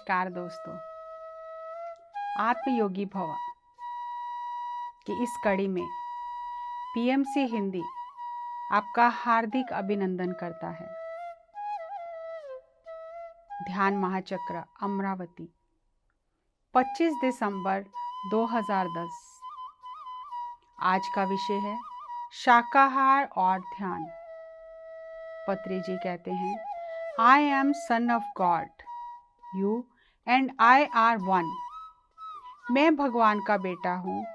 नमस्कार दोस्तों, आत्मयोगी भव की इस कड़ी में पीएमसी हिंदी आपका हार्दिक अभिनंदन करता है। ध्यान महाचक्र अमरावती 25 दिसंबर 2010। आज का विषय है शाकाहार और ध्यान। पत्री जी कहते हैं, I am son of God, you and I R one. मैं भगवान का बेटा हूँ,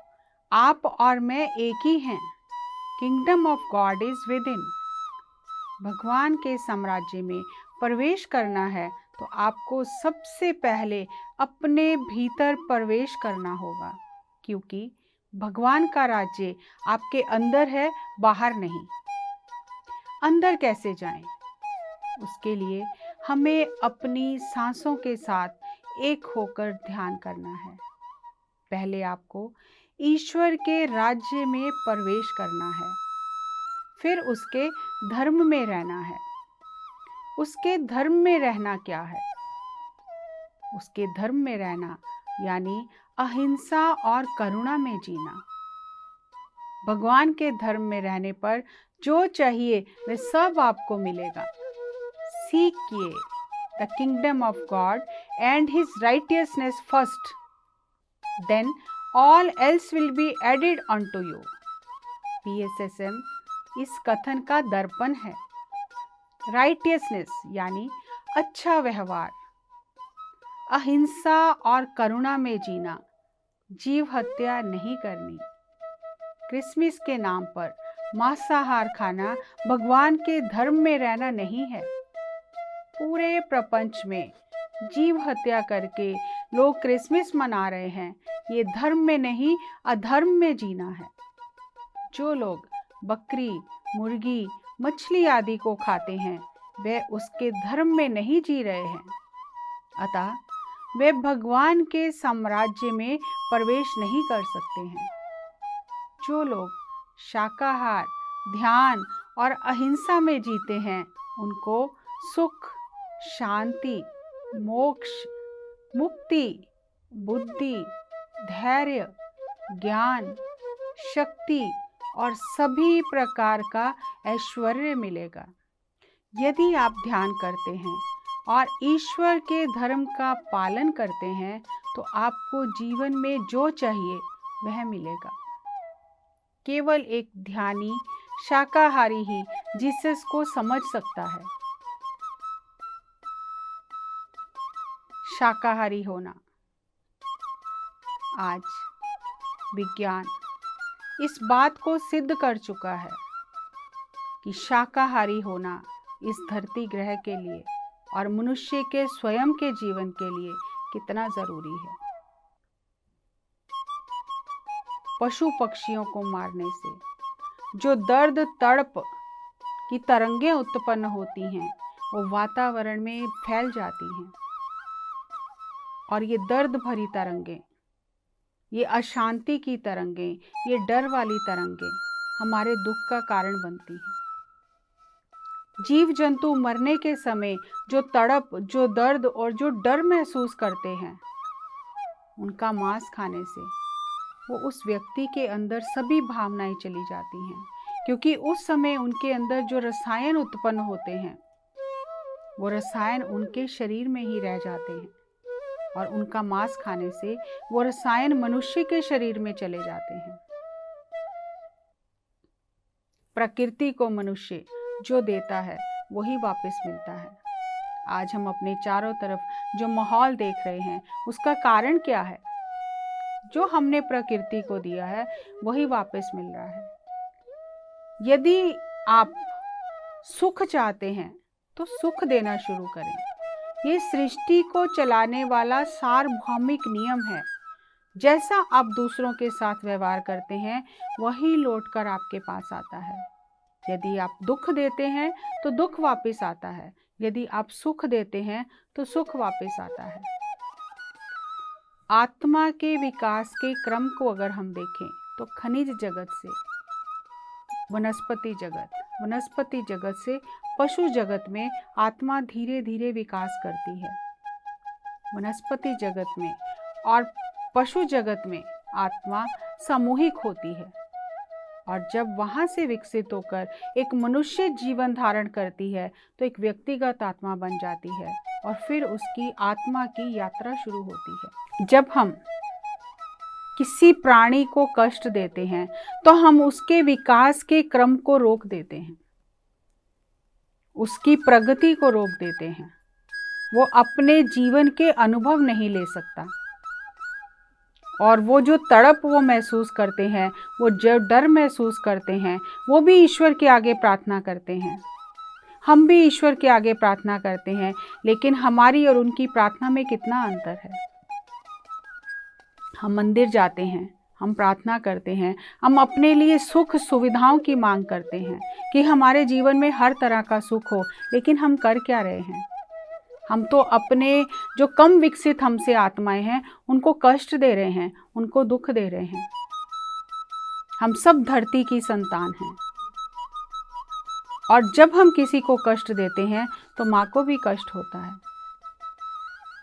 आप और मैं एक ही हैं। Kingdom of God is with in. भगवान के साम्राज्य में प्रवेश करना है तो आपको सबसे पहले अपने भीतर प्रवेश करना होगा, क्योंकि भगवान का राज्य आपके अंदर है, बाहर नहीं। अंदर कैसे जाएं? उसके लिए हमें अपनी सांसों के साथ एक होकर ध्यान करना है। पहले आपको ईश्वर के राज्य में प्रवेश करना है, फिर उसके धर्म में रहना है। उसके धर्म में रहना क्या है? उसके धर्म में रहना यानी अहिंसा और करुणा में जीना। भगवान के धर्म में रहने पर जो चाहिए वह सब आपको मिलेगा। सीखिए the kingdom of God and his righteousness first, then all else will be added unto you. PSSM इस कथन का दर्पण है। राइटियसनेस यानी अच्छा व्यवहार, अहिंसा और करुणा में जीना, जीव हत्या नहीं करनी। क्रिसमस के नाम पर मांसाहार खाना भगवान के धर्म में रहना नहीं है। पूरे प्रपंच में जीव हत्या करके लोग क्रिसमस मना रहे हैं। ये धर्म में नहीं, अधर्म में जीना है। जो लोग बकरी, मुर्गी, मछली आदि को खाते हैं वे उसके धर्म में नहीं जी रहे हैं, अतः वे भगवान के साम्राज्य में प्रवेश नहीं कर सकते हैं। जो लोग शाकाहार, ध्यान और अहिंसा में जीते हैं उनको सुख, शांति, मोक्ष, मुक्ति, बुद्धि, धैर्य, ज्ञान, शक्ति और सभी प्रकार का ऐश्वर्य मिलेगा। यदि आप ध्यान करते हैं और ईश्वर के धर्म का पालन करते हैं तो आपको जीवन में जो चाहिए वह मिलेगा। केवल एक ध्यानी शाकाहारी ही जीसस को समझ सकता है। शाकाहारी होना। आज विज्ञान इस बात को सिद्ध कर चुका है कि शाकाहारी होना इस धरती ग्रह के लिए और मनुष्य के स्वयं के जीवन के लिए कितना जरूरी है। पशु पक्षियों को मारने से जो दर्द तड़प की तरंगें उत्पन्न होती हैं वो वातावरण में फैल जाती हैं, और ये दर्द भरी तरंगें, ये अशांति की तरंगें, ये डर वाली तरंगें हमारे दुख का कारण बनती हैं। जीव जंतु मरने के समय जो तड़प, जो दर्द और जो डर महसूस करते हैं, उनका मांस खाने से वो उस व्यक्ति के अंदर सभी भावनाएं चली जाती हैं, क्योंकि उस समय उनके अंदर जो रसायन उत्पन्न होते हैं वो रसायन उनके शरीर में ही रह जाते हैं, और उनका मांस खाने से वो रसायन मनुष्य के शरीर में चले जाते हैं। प्रकृति को मनुष्य जो देता है वही वापस मिलता है। आज हम अपने चारों तरफ जो माहौल देख रहे हैं उसका कारण क्या है? जो हमने प्रकृति को दिया है वही वापस मिल रहा है। यदि आप सुख चाहते हैं तो सुख देना शुरू करें। ये सृष्टि को चलाने वाला सार्वभौमिक नियम है। जैसा आप दूसरों के साथ व्यवहार करते हैं वही लौटकर आपके पास आता है। यदि आप दुख देते हैं तो दुख वापस आता है, यदि आप सुख देते हैं तो सुख वापस आता है। आत्मा के विकास के क्रम को अगर हम देखें तो खनिज जगत से वनस्पति जगत, वनस्पति जगत से पशु जगत में आत्मा धीरे धीरे विकास करती है। वनस्पति जगत में और पशु जगत में आत्मा सामूहिक होती है, और जब वहाँ से विकसित होकर एक मनुष्य जीवन धारण करती है तो एक व्यक्तिगत आत्मा बन जाती है, और फिर उसकी आत्मा की यात्रा शुरू होती है। जब हम किसी प्राणी को कष्ट देते हैं तो हम उसके विकास के क्रम को रोक देते हैं, उसकी प्रगति को रोक देते हैं। वो अपने जीवन के अनुभव नहीं ले सकता, और वो जो तड़प वो महसूस करते हैं, वो जो डर महसूस करते हैं, वो भी ईश्वर के आगे प्रार्थना करते हैं। हम भी ईश्वर के आगे प्रार्थना करते हैं, लेकिन हमारी और उनकी प्रार्थना में कितना अंतर है। हम मंदिर जाते हैं, हम प्रार्थना करते हैं, हम अपने लिए सुख सुविधाओं की मांग करते हैं कि हमारे जीवन में हर तरह का सुख हो, लेकिन हम कर क्या रहे हैं? हम तो अपने जो कम विकसित हमसे आत्माएं हैं उनको कष्ट दे रहे हैं, उनको दुख दे रहे हैं। हम सब धरती की संतान हैं, और जब हम किसी को कष्ट देते हैं तो माँ को भी कष्ट होता है।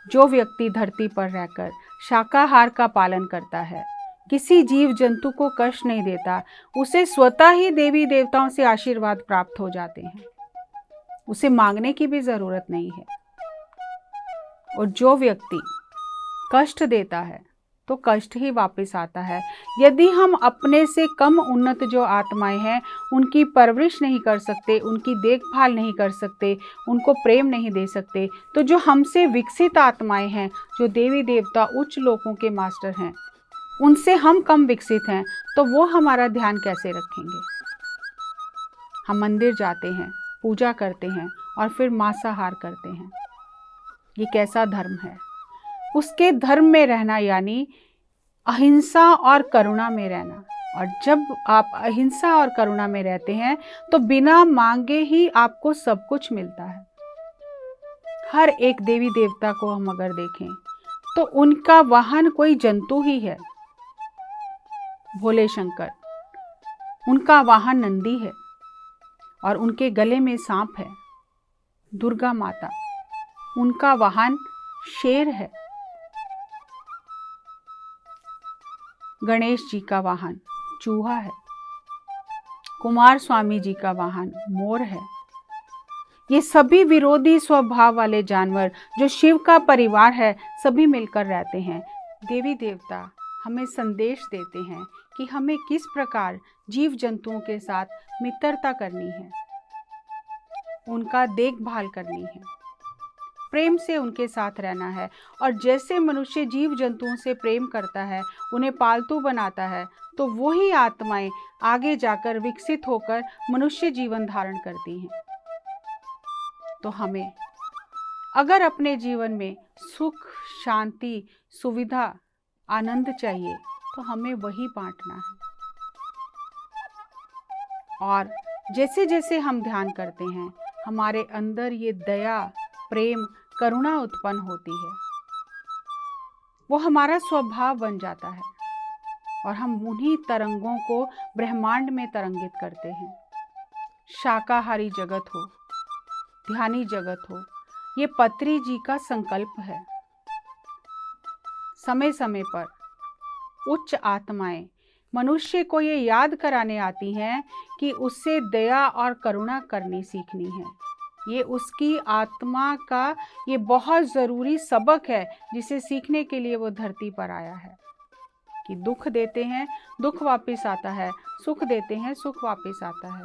जो व्यक्ति धरती पर रहकर शाकाहार का पालन करता है, किसी जीव जंतु को कष्ट नहीं देता, उसे स्वतः ही देवी देवताओं से आशीर्वाद प्राप्त हो जाते हैं। उसे मांगने की भी जरूरत नहीं है। और जो व्यक्ति कष्ट देता है तो कष्ट ही वापस आता है। यदि हम अपने से कम उन्नत जो आत्माएं हैं उनकी परवरिश नहीं कर सकते, उनकी देखभाल नहीं कर सकते, उनको प्रेम नहीं दे सकते, तो जो हमसे विकसित आत्माएं हैं, जो देवी देवता उच्च लोकों के मास्टर हैं, उनसे हम कम विकसित हैं, तो वो हमारा ध्यान कैसे रखेंगे? हम मंदिर जाते हैं, पूजा करते हैं और फिर मांसाहार करते हैं। ये कैसा धर्म है? उसके धर्म में रहना यानी अहिंसा और करुणा में रहना। और जब आप अहिंसा और करुणा में रहते हैं तो बिना मांगे ही आपको सब कुछ मिलता है। हर एक देवी देवता को हम अगर देखें तो उनका वाहन कोई जंतु ही है। भोले शंकर, उनका वाहन नंदी है और उनके गले में सांप है। दुर्गा माता, उनका वाहन शेर है। गणेश जी का वाहन चूहा है। कुमार स्वामी जी का वाहन मोर है। ये सभी विरोधी स्वभाव वाले जानवर जो शिव का परिवार है, सभी मिलकर रहते हैं। देवी देवता हमें संदेश देते हैं कि हमें किस प्रकार जीव जंतुओं के साथ मित्रता करनी है, उनका देखभाल करनी है, प्रेम से उनके साथ रहना है। और जैसे मनुष्य जीव जंतुओं से प्रेम करता है, उन्हें पालतू बनाता है, तो वही आत्माएं आगे जाकर विकसित होकर मनुष्य जीवन धारण करती हैं। तो हमें अगर अपने जीवन में सुख, शांति, सुविधा, आनंद चाहिए तो हमें वही बांटना है। और जैसे जैसे हम ध्यान करते हैं, हमारे अंदर ये दया, प्रेम, करुणा उत्पन्न होती है। वो हमारा स्वभाव बन जाता है और हम उन्हीं तरंगों को ब्रह्मांड में तरंगित करते हैं। शाकाहारी जगत हो, ध्यानी जगत हो, ये पत्री जी का संकल्प है। समय समय पर उच्च आत्माएं मनुष्य को ये याद कराने आती हैं कि उससे दया और करुणा करनी सीखनी है। ये उसकी आत्मा का ये बहुत ज़रूरी सबक है जिसे सीखने के लिए वो धरती पर आया है। कि दुख देते हैं, दुख वापस आता है, सुख देते हैं, सुख वापस आता है।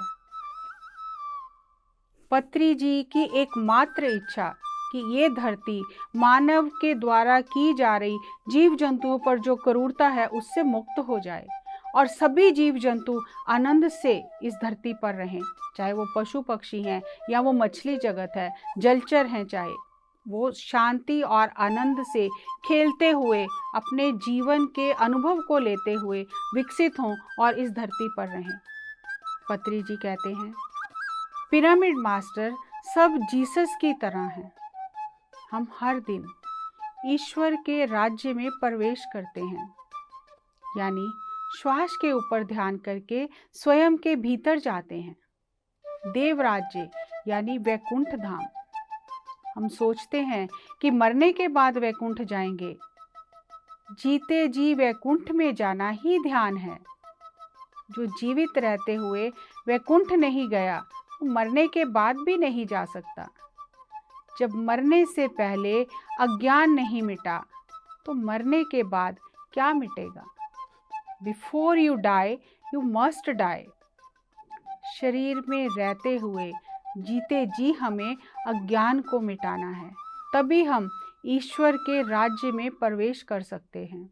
पत्री जी की एकमात्र इच्छा कि ये धरती मानव के द्वारा की जा रही जीव जंतुओं पर जो क्रूरता है उससे मुक्त हो जाए और सभी जीव जंतु आनंद से इस धरती पर रहें, चाहे वो पशु पक्षी हैं या वो मछली जगत है, जलचर हैं, चाहे वो शांति और आनंद से खेलते हुए अपने जीवन के अनुभव को लेते हुए विकसित हों और इस धरती पर रहें। पत्री जी कहते हैं, पिरामिड मास्टर सब जीसस की तरह हैं। हम हर दिन ईश्वर के राज्य में प्रवेश करते हैं, यानी श्वास के ऊपर ध्यान करके स्वयं के भीतर जाते हैं। देव राज्य यानी वैकुंठ धाम, हम सोचते हैं कि मरने के बाद वैकुंठ जाएंगे। जीते जी वैकुंठ में जाना ही ध्यान है। जो जीवित रहते हुए वैकुंठ नहीं गया, वो मरने के बाद भी नहीं जा सकता। जब मरने से पहले अज्ञान नहीं मिटा, तो मरने के बाद क्या मिटेगा? Before you die you must die. शरीर में रहते हुए जीते जी हमें अज्ञान को मिटाना है, तभी हम ईश्वर के राज्य में प्रवेश कर सकते हैं।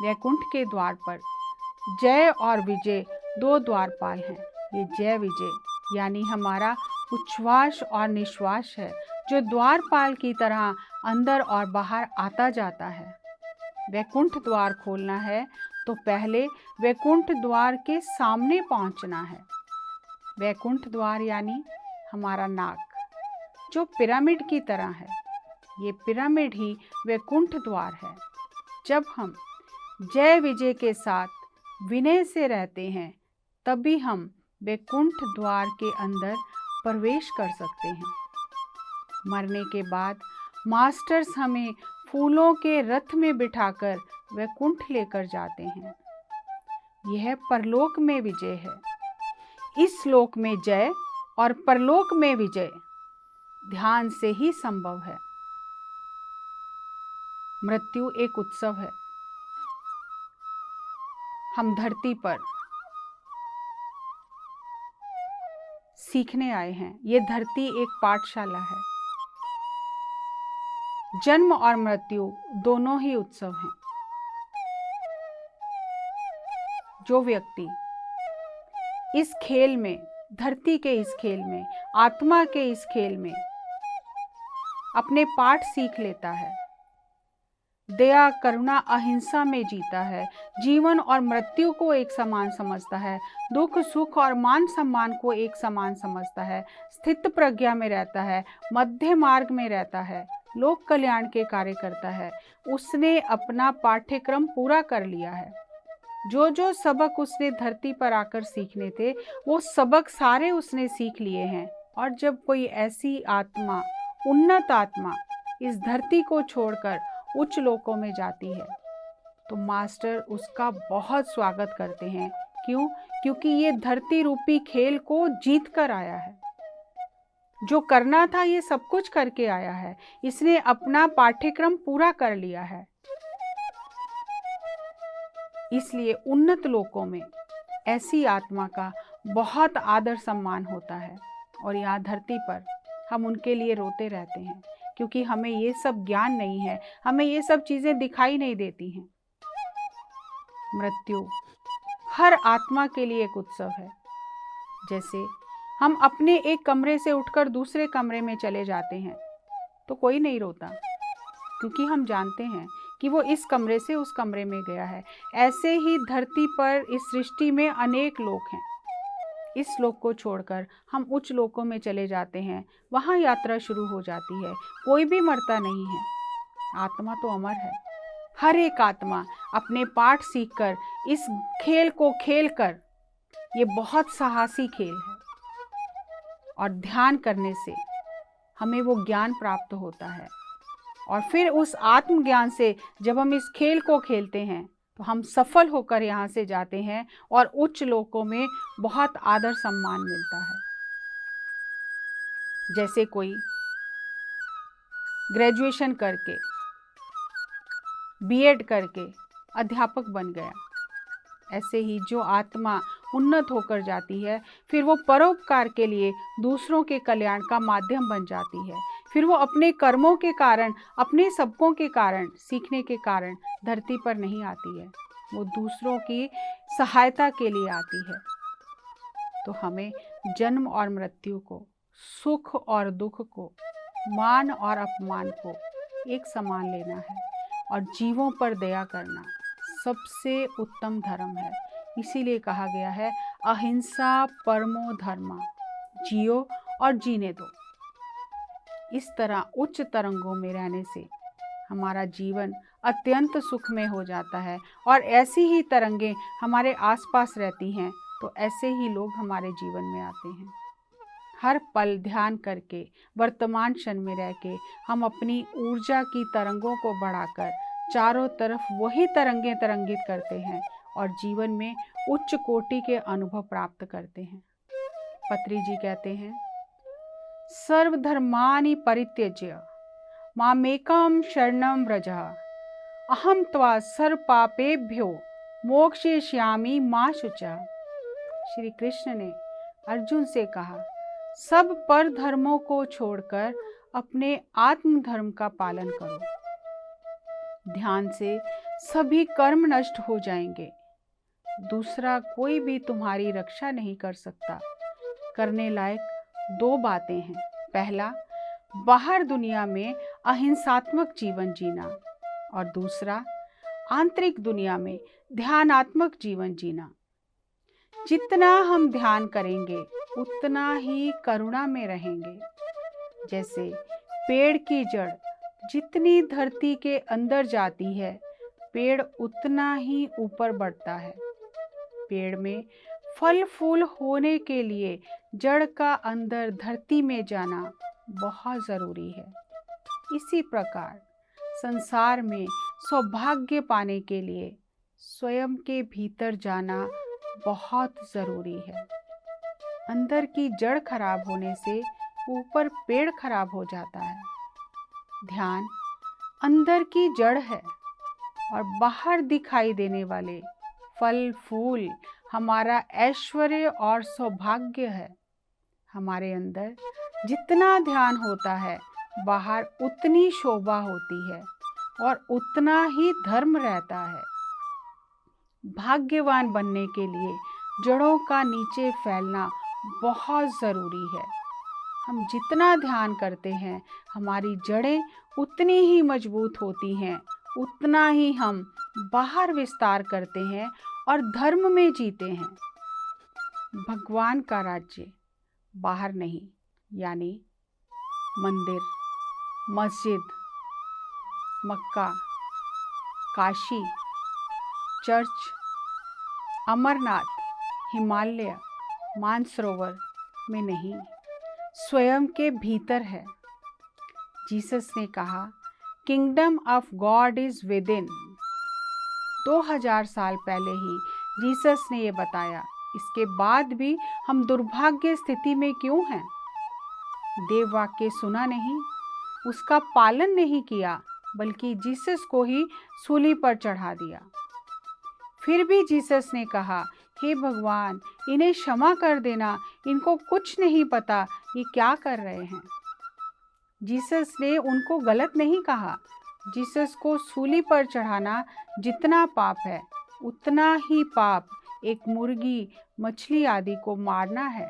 वैकुंठ के द्वार पर जय और विजय दो द्वारपाल हैं। ये जय विजय यानी हमारा उच्छ्वास और निश्वास है, जो द्वारपाल की तरह अंदर और बाहर आता जाता है। वैकुंठ द्वार खोलना है तो पहले वैकुंठ द्वार के सामने पहुंचना है। वैकुंठ द्वार यानी हमारा नाक, जो पिरामिड की तरह है। ये पिरामिड ही वैकुंठ द्वार है। जब हम जय विजय के साथ विनय से रहते हैं, तभी हम वैकुंठ द्वार के अंदर प्रवेश कर सकते हैं। मरने के बाद मास्टर्स हमें फूलों के रथ में बिठाकर वैकुंठ लेकर जाते हैं। यह परलोक में विजय है। इस लोक में जय और परलोक में विजय ध्यान से ही संभव है। मृत्यु एक उत्सव है। हम धरती पर सीखने आए हैं। ये धरती एक पाठशाला है। जन्म और मृत्यु दोनों ही उत्सव हैं। जो व्यक्ति इस खेल में, धरती के इस खेल में, आत्मा के इस खेल में अपने पाठ सीख लेता है, दया करुणा अहिंसा में जीता है, जीवन और मृत्यु को एक समान समझता है, दुख सुख और मान सम्मान को एक समान समझता है, स्थित प्रज्ञा में रहता है, मध्य मार्ग में रहता है, लोक कल्याण के कार्य करता है, उसने अपना पाठ्यक्रम पूरा कर लिया है। जो जो सबक उसने धरती पर आकर सीखने थे, वो सबक सारे उसने सीख लिए हैं। और जब कोई ऐसी आत्मा, उन्नत आत्मा इस धरती को छोड़कर उच्च लोकों में जाती है, तो मास्टर उसका बहुत स्वागत करते हैं। क्यों? क्योंकि ये धरती रूपी खेल को जीत कर आया है। जो करना था ये सब कुछ करके आया है। इसने अपना पाठ्यक्रम पूरा कर लिया है। इसलिए उन्नत लोकों में ऐसी आत्मा का बहुत आदर सम्मान होता है। और यहाँ धरती पर हम उनके लिए रोते रहते हैं, क्योंकि हमें ये सब ज्ञान नहीं है, हमें ये सब चीज़ें दिखाई नहीं देती हैं। मृत्यु हर आत्मा के लिए एक उत्सव है। जैसे हम अपने एक कमरे से उठकर दूसरे कमरे में चले जाते हैं तो कोई नहीं रोता, क्योंकि हम जानते हैं कि वो इस कमरे से उस कमरे में गया है। ऐसे ही धरती पर इस सृष्टि में अनेक लोक हैं। इस लोक को छोड़कर हम उच्च लोकों में चले जाते हैं, वहाँ यात्रा शुरू हो जाती है। कोई भी मरता नहीं है, आत्मा तो अमर है। हर एक आत्मा अपने पाठ सीखकर इस खेल को खेलकर, ये बहुत साहसी खेल है, और ध्यान करने से हमें वो ज्ञान प्राप्त होता है। और फिर उस आत्मज्ञान से जब हम इस खेल को खेलते हैं तो हम सफल होकर यहाँ से जाते हैं और उच्च लोकों में बहुत आदर सम्मान मिलता है। जैसे कोई ग्रेजुएशन करके, बीएड करके अध्यापक बन गया, ऐसे ही जो आत्मा उन्नत होकर जाती है, फिर वो परोपकार के लिए दूसरों के कल्याण का माध्यम बन जाती है। फिर वो अपने कर्मों के कारण, अपने सबकों के कारण, सीखने के कारण धरती पर नहीं आती है, वो दूसरों की सहायता के लिए आती है। तो हमें जन्म और मृत्यु को, सुख और दुख को, मान और अपमान को एक समान लेना है, और जीवों पर दया करना सबसे उत्तम धर्म है। इसीलिए कहा गया है अहिंसा परमो धर्मा, जियो और जीने दो। इस तरह उच्च तरंगों में रहने से हमारा जीवन अत्यंत सुखमय हो जाता है, और ऐसी ही तरंगें हमारे आसपास रहती हैं तो ऐसे ही लोग हमारे जीवन में आते हैं। हर पल ध्यान करके वर्तमान क्षण में रह के हम अपनी ऊर्जा की तरंगों को बढ़ाकर चारों तरफ वही तरंगें तरंगित करते हैं और जीवन में उच्च कोटि के अनुभव प्राप्त करते हैं। पत्री जी कहते हैं, सर्वधर्मानि परित्यज्य मामेकं शरणं व्रज अहम त्वा सर्व पापेभ्यो मोक्षयिष्यामि मा शुचः। श्री कृष्ण ने अर्जुन से कहा, सब पर धर्मों को छोड़कर अपने आत्म धर्म का पालन करो। ध्यान से सभी कर्म नष्ट हो जाएंगे। दूसरा कोई भी तुम्हारी रक्षा नहीं कर सकता। करने लायक दो बातें हैं। पहला, बाहर दुनिया में अहिंसात्मक जीवन जीना और दूसरा, आंतरिक दुनिया में ध्यानात्मक जीवन जीना। जितना हम ध्यान करेंगे उतना ही करुणा में रहेंगे। जैसे पेड़ की जड़ जितनी धरती के अंदर जाती है, पेड़ उतना ही ऊपर बढ़ता है। पेड़ में फल फूल होने के लिए जड़ का अंदर धरती में जाना बहुत जरूरी है। इसी प्रकार संसार में सौभाग्य पाने के लिए स्वयं के भीतर जाना बहुत जरूरी है। अंदर की जड़ खराब होने से ऊपर पेड़ खराब हो जाता है। ध्यान अंदर की जड़ है और बाहर दिखाई देने वाले फल फूल हमारा ऐश्वर्य और सौभाग्य है। हमारे अंदर जितना ध्यान होता है, बाहर उतनी शोभा होती है और उतना ही धर्म रहता है। भाग्यवान बनने के लिए जड़ों का नीचे फैलना बहुत ज़रूरी है। हम जितना ध्यान करते हैं, हमारी जड़ें उतनी ही मजबूत होती हैं, उतना ही हम बाहर विस्तार करते हैं और धर्म में जीते हैं। भगवान का राज्य बाहर नहीं, यानी मंदिर, मस्जिद, मक्का, काशी, चर्च, अमरनाथ, हिमालय, मानसरोवर में नहीं, स्वयं के भीतर है। जीसस ने कहा, kingdom of God is with in. 2000 साल पहले ही जीसस ने ये बताया। इसके बाद भी हम दुर्भाग्य स्थिति में क्यों हैं? देव वाक्य सुना नहीं, उसका पालन नहीं किया, बल्कि जीसस को ही सूली पर चढ़ा दिया। फिर भी जीसस ने कहा, हे भगवान, इन्हें क्षमा कर देना, इनको कुछ नहीं पता ये क्या कर रहे हैं। जीसस ने उनको गलत नहीं कहा। जीसस को सूली पर चढ़ाना जितना पाप है, उतना ही पाप एक मुर्गी, मछली आदि को मारना है।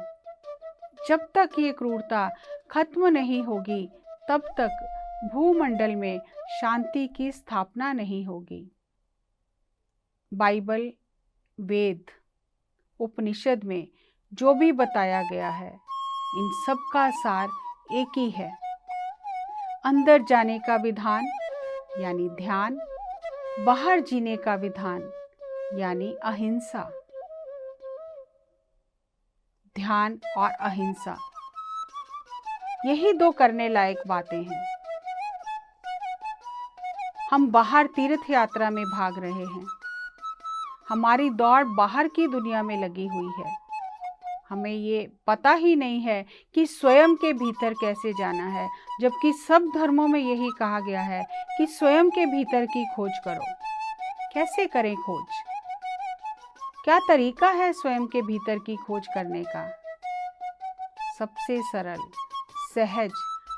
जब तक ये क्रूरता खत्म नहीं होगी, तब तक भूमंडल में शांति की स्थापना नहीं होगी। बाइबल, वेद, उपनिषद में जो भी बताया गया है, इन सब का सार एक ही है। अंदर जाने का विधान यानी ध्यान, बाहर जीने का विधान यानी अहिंसा। ध्यान और अहिंसा, यही दो करने लायक बातें हैं। हम बाहर तीर्थ यात्रा में भाग रहे हैं। हमारी दौड़ बाहर की दुनिया में लगी हुई है। हमें ये पता ही नहीं है कि स्वयं के भीतर कैसे जाना है, जबकि सब धर्मों में यही कहा गया है कि स्वयं के भीतर की खोज करो। कैसे करें खोज? क्या तरीका है स्वयं के भीतर की खोज करने का? सबसे सरल, सहज,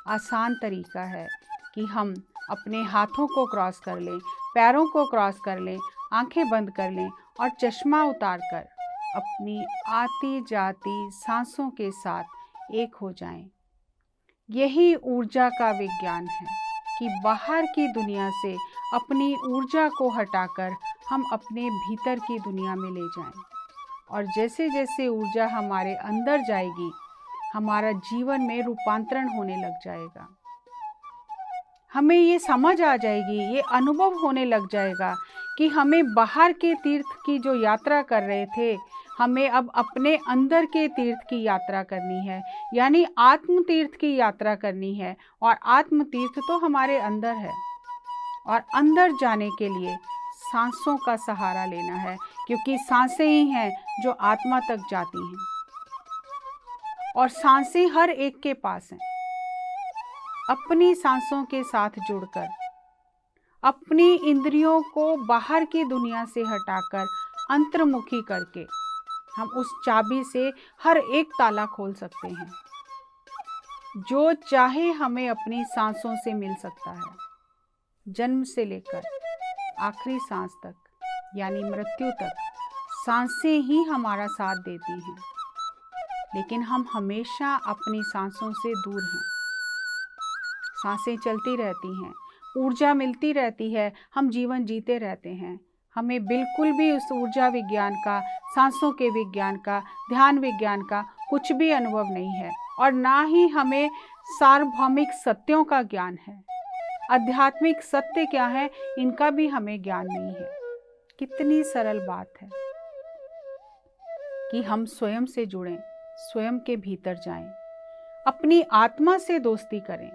आसान तरीका है कि हम अपने हाथों को क्रॉस कर लें, पैरों को क्रॉस कर लें, आंखें बंद कर लें और चश्मा उतार कर अपनी आती जाती सांसों के साथ एक हो जाएं। यही ऊर्जा का विज्ञान है कि बाहर की दुनिया से अपनी ऊर्जा को हटाकर हम अपने भीतर की दुनिया में ले जाएं। और जैसे जैसे ऊर्जा हमारे अंदर जाएगी, हमारा जीवन में रूपांतरण होने लग जाएगा। हमें ये समझ आ जाएगी, ये अनुभव होने लग जाएगा कि हमें बाहर के तीर्थ की जो यात्रा कर रहे थे, हमें अब अपने अंदर के तीर्थ की यात्रा करनी है, यानी आत्म तीर्थ की यात्रा करनी है। और आत्म तीर्थ तो हमारे अंदर है, और अंदर जाने के लिए सांसों का सहारा लेना है, क्योंकि सांसें ही हैं जो आत्मा तक जाती हैं, और सांसें हर एक के पास हैं। अपनी सांसों के साथ जुड़कर, अपनी इंद्रियों को बाहर की दुनिया से हटाकर अंतर्मुखी करके हम उस चाबी से हर एक ताला खोल सकते हैं। जो चाहे हमें अपनी सांसों से मिल सकता है, जन्म से लेकर आखिरी सांस तक, यानी मृत्यु तक सांसें ही हमारा साथ देती हैं। लेकिन हम हमेशा अपनी सांसों से दूर हैं। सांसें चलती रहती हैं, ऊर्जा मिलती रहती है, हम जीवन जीते रहते हैं। हमें बिल्कुल भी उस ऊर्जा विज्ञान का, सांसों के विज्ञान का, ध्यान विज्ञान का कुछ भी अनुभव नहीं है, और ना ही हमें सार्वभौमिक सत्यों का ज्ञान है। आध्यात्मिक सत्य क्या है, इनका भी हमें ज्ञान नहीं है। कितनी सरल बात है कि हम स्वयं से जुड़ें, स्वयं के भीतर जाएं, अपनी आत्मा से दोस्ती करें,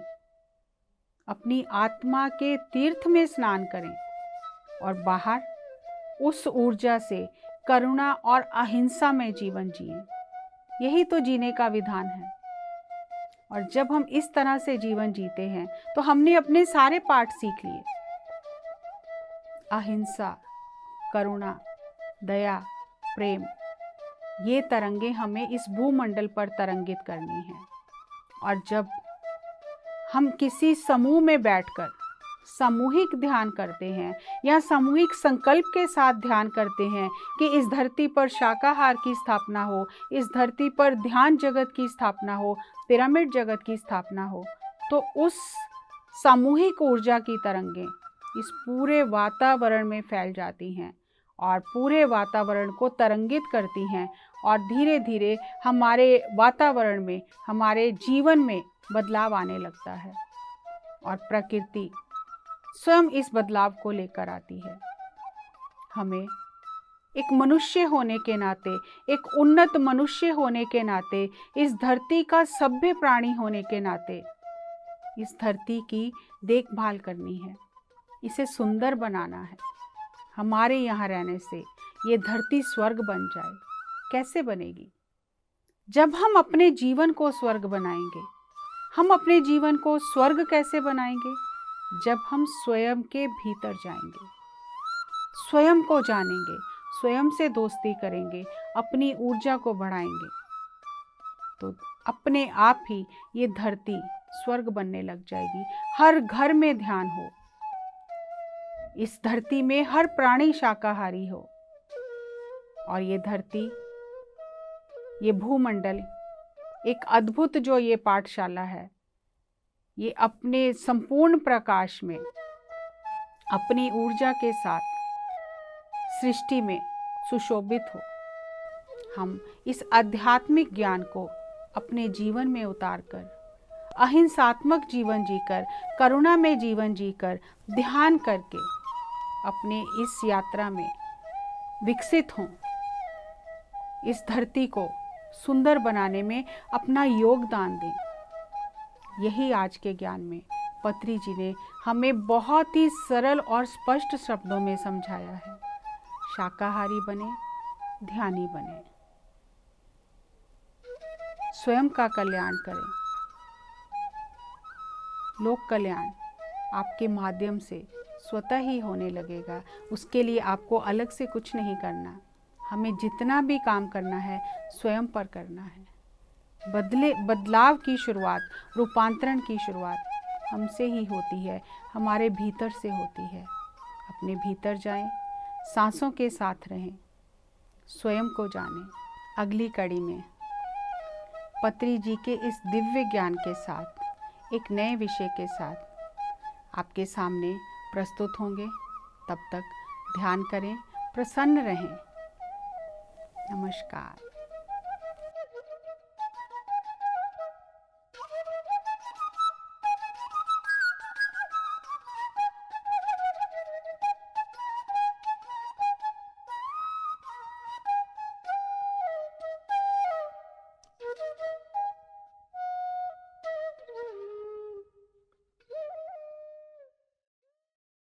अपनी आत्मा के तीर्थ में स्नान करें, और बाहर उस ऊर्जा से करुणा और अहिंसा में जीवन जिएं। यही तो जीने का विधान है। और जब हम इस तरह से जीवन जीते हैं तो हमने अपने सारे पाठ सीख लिए। अहिंसा, करुणा, दया, प्रेम, ये तरंगे हमें इस भूमंडल पर तरंगित करनी है। और जब हम किसी समूह में बैठकर सामूहिक ध्यान करते हैं, या सामूहिक संकल्प के साथ ध्यान करते हैं कि इस धरती पर शाकाहार की स्थापना हो, इस धरती पर ध्यान जगत की स्थापना हो, पिरामिड जगत की स्थापना हो, तो उस सामूहिक ऊर्जा की तरंगें इस पूरे वातावरण में फैल जाती हैं और पूरे वातावरण को तरंगित करती हैं, और धीरे धीरे हमारे वातावरण में, हमारे जीवन में बदलाव आने लगता है, और प्रकृति स्वयं इस बदलाव को लेकर आती है। हमें एक मनुष्य होने के नाते, एक उन्नत मनुष्य होने के नाते, इस धरती का सभ्य प्राणी होने के नाते इस धरती की देखभाल करनी है, इसे सुंदर बनाना है। हमारे यहाँ रहने से ये धरती स्वर्ग बन जाए। कैसे बनेगी? जब हम अपने जीवन को स्वर्ग बनाएंगे। हम अपने जीवन को स्वर्ग कैसे बनाएंगे? जब हम स्वयं के भीतर जाएंगे, स्वयं को जानेंगे, स्वयं से दोस्ती करेंगे, अपनी ऊर्जा को बढ़ाएंगे, तो अपने आप ही ये धरती स्वर्ग बनने लग जाएगी। हर घर में ध्यान हो, इस धरती में हर प्राणी शाकाहारी हो, और ये धरती, ये भूमंडल, एक अद्भुत जो ये पाठशाला है, ये अपने संपूर्ण प्रकाश में अपनी ऊर्जा के साथ सृष्टि में सुशोभित हो। हम इस आध्यात्मिक ज्ञान को अपने जीवन में उतारकर, अहिंसात्मक जीवन जीकर, करुणा में जीवन जीकर, ध्यान करके अपने इस यात्रा में विकसित हों, इस धरती को सुंदर बनाने में अपना योगदान दें। यही आज के ज्ञान में पत्री जी ने हमें बहुत ही सरल और स्पष्ट शब्दों में समझाया है। शाकाहारी बने, ध्यानी बने, स्वयं का कल्याण करें। लोक कल्याण आपके माध्यम से स्वतः ही होने लगेगा। उसके लिए आपको अलग से कुछ नहीं करना। हमें जितना भी काम करना है स्वयं पर करना है। बदलाव की शुरुआत, रूपांतरण की शुरुआत हमसे ही होती है, हमारे भीतर से होती है। अपने भीतर जाएं, सांसों के साथ रहें, स्वयं को जानें। अगली कड़ी में पत्री जी के इस दिव्य ज्ञान के साथ, एक नए विषय के साथ आपके सामने प्रस्तुत होंगे। तब तक ध्यान करें, प्रसन्न रहें। नमस्कार।